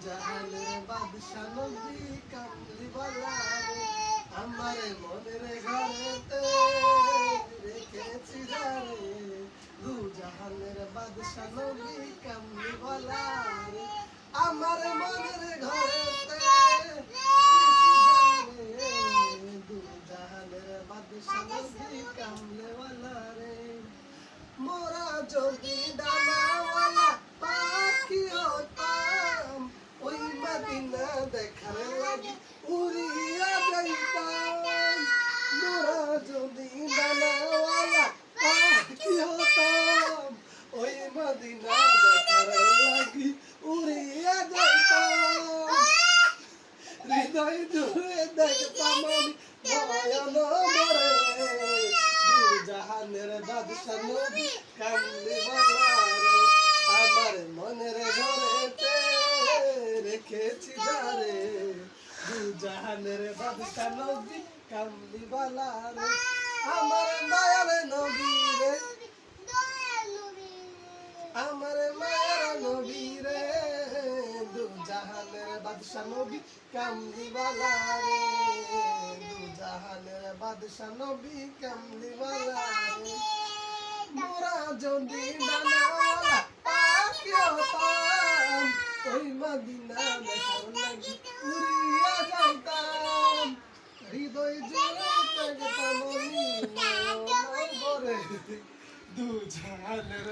জাহানের বাদশা নবী কামলিওয়ালা রে আমার মনের ঘরেতে রেখেছি যারে দু জাহানের বাদশা নবী কামলিওয়ালা রে আমার মনের ঘরেতে দু জাহানের বাদশা নবী কামলিওয়ালা রে মোরা যদি ডানাওয়ালা পাখি হতাম ওই মদিনা দেখার লাগি উড়িয়া যাইতাম মোরা যদি ডানাওয়ালা পাখি হতাম ওই মদিনা দেখার লাগি উড়িয়া যাইতাম হৃদয় জুড়ে দেখতাম আমি নয়ন মরে জাহানের বাদশা নবী কামলিওয়ালা রে আমার মনের ঘরেতে রেখেছি যারে দু জাহানের বাদশা নবী কামলিওয়ালা রে আমার মায়ের নবী রে আমার মায়ের নবী রে দু জাহানের বাদশা নবী কামলিওয়ালা রে দু জাহানের বাদশা নবী কামলিওয়ালা রে মোরা যদি ডানাওয়ালা পাখি হতাম ওই মদিনা দেখার লাগি উড়িয়া যাইতাম হৃদয় জুড়ে দেখতাম আমি নয়ন ভরে দু জাহানের